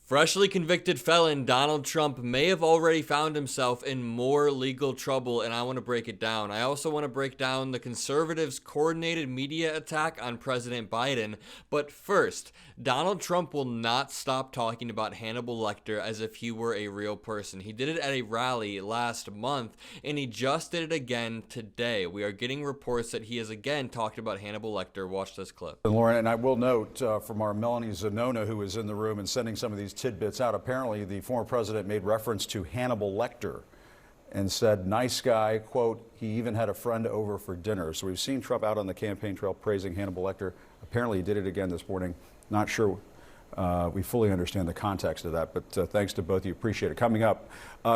Freshly convicted felon Donald Trump may have already found himself in more legal trouble, and I want to break it down. I also want to break down the conservatives' coordinated media attack on President Biden. But first, Donald Trump will not stop talking about Hannibal Lecter as if he were a real person. He did it at a rally last month, and he just did it again today. We are getting reports that he has again talked about Hannibal Lecter. Watch this clip. And Lauren, and I will note from our Melanie Zanona, who is in the room and sending some of these tidbits out, apparently the former president made reference to Hannibal Lecter and said, nice guy, quote, he even had a friend over for dinner. So we've seen Trump out on the campaign trail praising Hannibal Lecter. Apparently he did it again this morning. Not sure we fully understand the context of that, but thanks to both of you. Appreciate it. Coming up.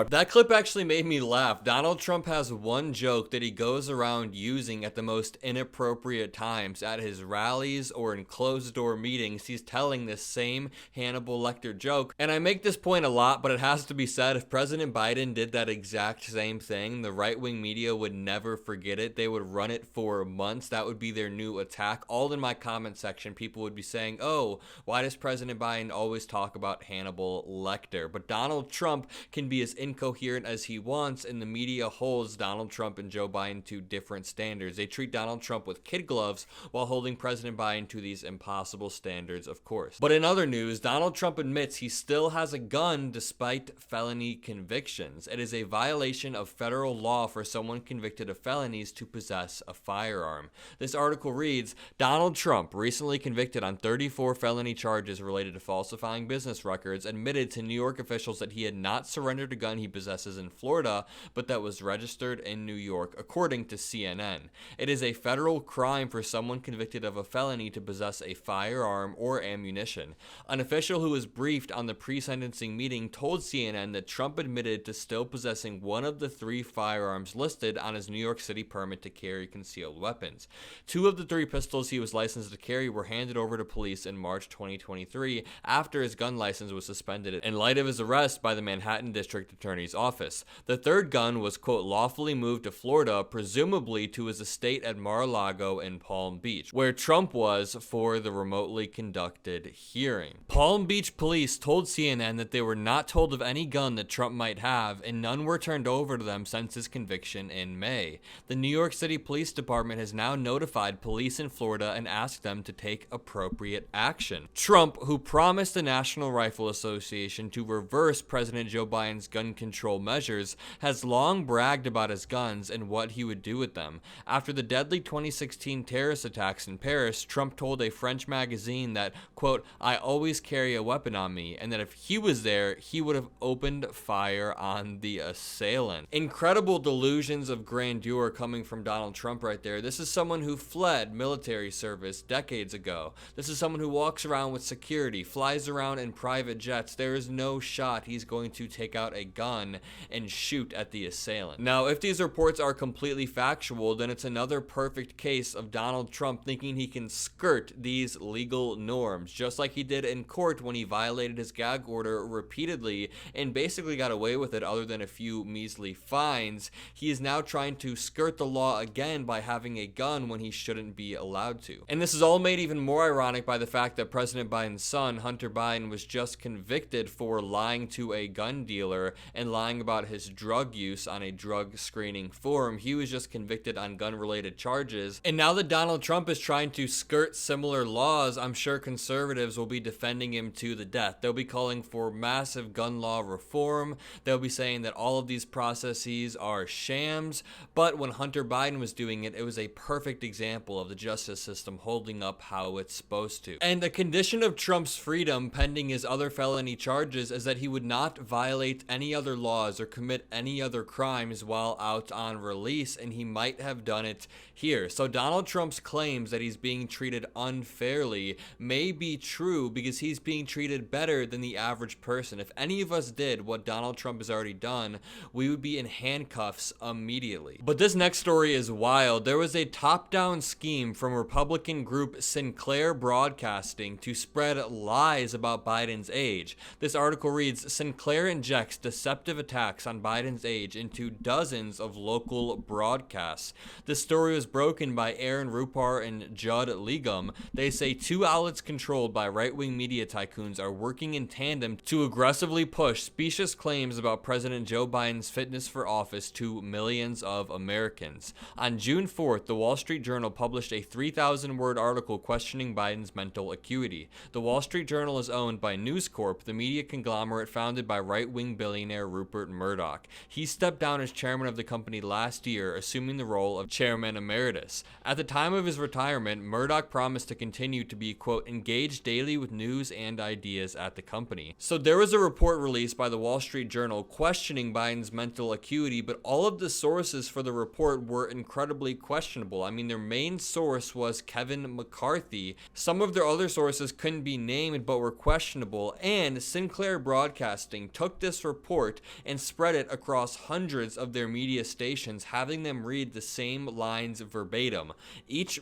That clip actually made me laugh. Donald Trump has one joke that he goes around using at the most inappropriate times. At his rallies or in closed-door meetings, he's telling this same Hannibal Lecter joke. And I make this point a lot, but it has to be said, if President Biden did that exact same thing, the right-wing media would never forget it. They would run it for months. That would be their new attack. All in my comment section, people would be saying, oh, why does President Biden always talk about Hannibal Lecter? But Donald Trump can be as incoherent as he wants, and the media holds Donald Trump and Joe Biden to different standards. They treat Donald Trump with kid gloves while holding President Biden to these impossible standards, of course. But in other news, Donald Trump admits he still has a gun despite felony convictions. It is a violation of federal law for someone convicted of felonies to possess a firearm. This article reads, Donald Trump, recently convicted on 34 felony charges related to falsifying business records, admitted to New York officials that he had not surrendered a gun he possesses in Florida, but that was registered in New York, according to CNN. It is a federal crime for someone convicted of a felony to possess a firearm or ammunition. An official who was briefed on the pre-sentencing meeting told CNN that Trump admitted to still possessing one of the 3 firearms listed on his New York City permit to carry concealed weapons. 2 of the 3 pistols he was licensed to carry were handed over to police in March 2023 after his gun license was suspended in light of his arrest by the Manhattan District Attorney's Office. The 3rd gun was, quote, lawfully moved to Florida, presumably to his estate at Mar-a-Lago in Palm Beach, where Trump was for the remotely conducted hearing. Palm Beach police told CNN that they were not told of any gun that Trump might have, and none were turned over to them since his conviction in May. The New York City Police Department has now notified police in Florida and asked them to take appropriate action. Trump, who promised the National Rifle Association to reverse President Joe Biden's gun control measures, has long bragged about his guns and what he would do with them. After the deadly 2016 terrorist attacks in Paris, Trump told a French magazine that, quote, I always carry a weapon on me, and that if he was there, he would have opened fire on the assailant. Incredible delusions of grandeur coming from Donald Trump right there. This is someone who fled military service decades ago. This is someone who walks around with security, flies around in private jets. There is no shot he's going to take out a gun and shoot at the assailant. Now, if these reports are completely factual, then it's another perfect case of Donald Trump thinking he can skirt these legal norms, just like he did in court when he violated his gag order repeatedly and basically got away with it other than a few measly fines. He is now trying to skirt the law again by having a gun when he shouldn't be allowed to. And this is all made even more ironic by the fact that President Biden's son, Hunter Biden, was just convicted for lying to a gun dealer and lying about his drug use on a drug screening form. He was just convicted on gun-related charges. And now that Donald Trump is trying to skirt similar laws, I'm sure conservatives will be defending him to the death. They'll be calling for massive gun law reform. They'll be saying that all of these processes are shams. But when Hunter Biden was doing it, it was a perfect example of the justice system holding up how it's supposed to. And the condition of Trump's freedom pending his other felony charges is that he would not violate any other laws or commit any other crimes while out on release, and he might have done it here. So Donald Trump's claims that he's being treated unfairly may be true because he's being treated better than the average person. If any of us did what Donald Trump has already done, we would be in handcuffs immediately. But this next story is wild. There was a top-down scheme from Republican group Sinclair Broadcasting to spread lies about Biden's age. This article reads, Sinclair injects deceptive attacks on Biden's age into dozens of local broadcasts. This story was broken by Aaron Rupar and Judd Legum. They say two outlets controlled by right-wing media tycoons are working in tandem to aggressively push specious claims about President Joe Biden's fitness for office to millions of Americans. On June 4th, the Wall Street Journal published a 3,000-word article questioning Biden's mental acuity. The Wall Street Journal is owned by News Corp, the media conglomerate founded by right-wing billionaire Rupert Murdoch. He stepped down as chairman of the company last year, assuming the role of chairman emeritus. At the time of his retirement, Murdoch promised to continue to be, quote, engaged daily with news and ideas at the company. So there was a report released by the Wall Street Journal questioning Biden's mental acuity, but all of the sources for the report were incredibly questionable. I mean, their main source was Kevin McCarthy. Some of their other sources couldn't be named but were questionable, and Sinclair Broadcasting took this report and spread it across hundreds of their media stations, having them read the same lines verbatim. Each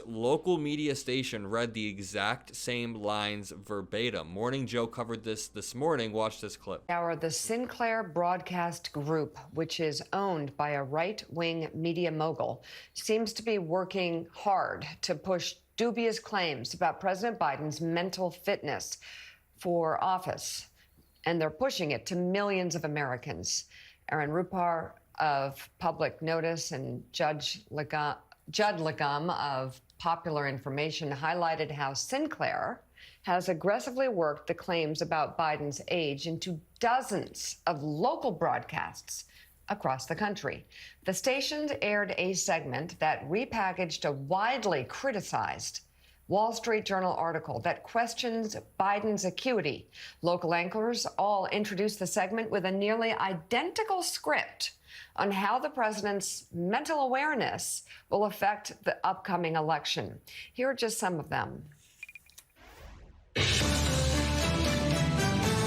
local media station read the exact same lines verbatim. Morning Joe covered this morning. Watch this clip. The Sinclair Broadcast Group, which is owned by a right-wing media mogul, seems to be working hard to push dubious claims about President Biden's mental fitness for office, and they're pushing it to millions of Americans. Aaron Rupar of Public Notice and Judd Legum of Popular Information highlighted how Sinclair has aggressively worked the claims about Biden's age into dozens of local broadcasts across the country. The stations aired a segment that repackaged a widely criticized Wall Street Journal article that questions Biden's acuity. Local anchors all introduced the segment with a nearly identical script on how the president's mental awareness will affect the upcoming election. Here are just some of them.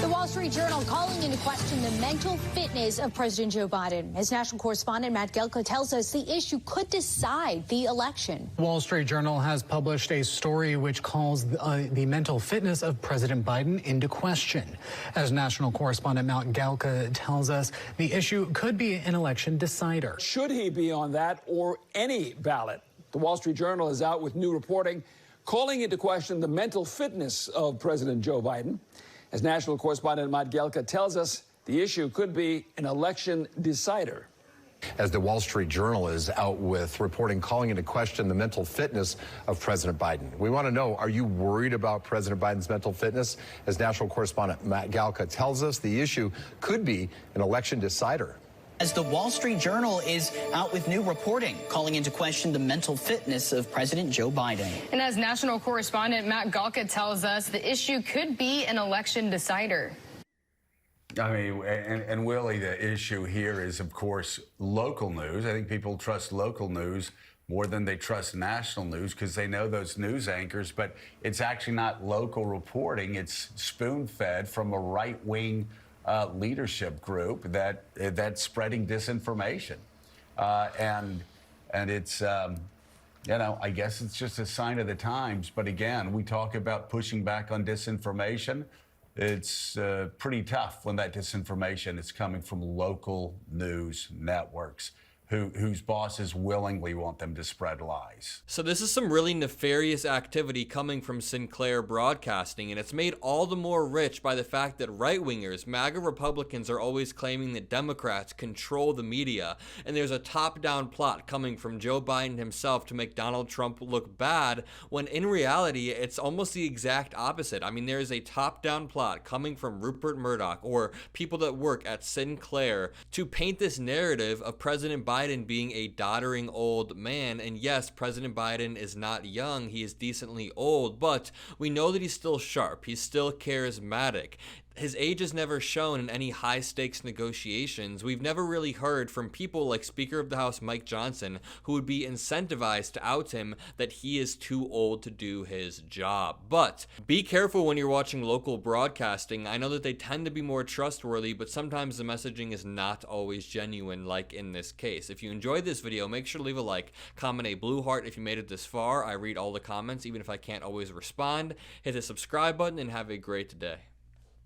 The Wall Street Journal calling into question the mental fitness of President Joe Biden. As national correspondent Matt Gelka tells us, the issue could decide the election. Wall Street Journal has published a story which calls the mental fitness of President Biden into question. As national correspondent Matt Gelka tells us, the issue could be an election decider. Should he be on that or any ballot? The Wall Street Journal is out with new reporting calling into question the mental fitness of President Joe Biden. As national correspondent Matt Gelka tells us, the issue could be an election decider. As the Wall Street Journal is out with reporting calling into question the mental fitness of President Biden. We want to know, are you worried about President Biden's mental fitness? As national correspondent Matt Gelka tells us, the issue could be an election decider. As the Wall Street Journal is out with new reporting calling into question the mental fitness of President Joe Biden. And as national correspondent Matt Gelka tells us, the issue could be an election decider. I mean, and Willie, the issue here is, of course, local news. I think people trust local news more than they trust national news because they know those news anchors, but it's actually not local reporting. It's spoon-fed from a right-wing leadership group that's spreading disinformation, and it's I guess it's just a sign of the times. But again, we talk about pushing back on disinformation. It's pretty tough when that disinformation is coming from local news networks whose bosses willingly want them to spread lies. So this is some really nefarious activity coming from Sinclair Broadcasting, and it's made all the more rich by the fact that right-wingers, MAGA Republicans, are always claiming that Democrats control the media, and there's a top-down plot coming from Joe Biden himself to make Donald Trump look bad, when in reality, it's almost the exact opposite. I mean, there is a top-down plot coming from Rupert Murdoch or people that work at Sinclair to paint this narrative of President Biden being a doddering old man. And yes, President Biden is not young, he is decently old, but we know that he's still sharp, he's still charismatic. his age is never shown in any high-stakes negotiations. We've never really heard from people like Speaker of the House Mike Johnson, who would be incentivized to out him that he is too old to do his job. But be careful when you're watching local broadcasting. I know that they tend to be more trustworthy, but sometimes the messaging is not always genuine, like in this case. If you enjoyed this video, make sure to leave a like, comment a blue heart if you made it this far. I read all the comments, even if I can't always respond. Hit the subscribe button and have a great day.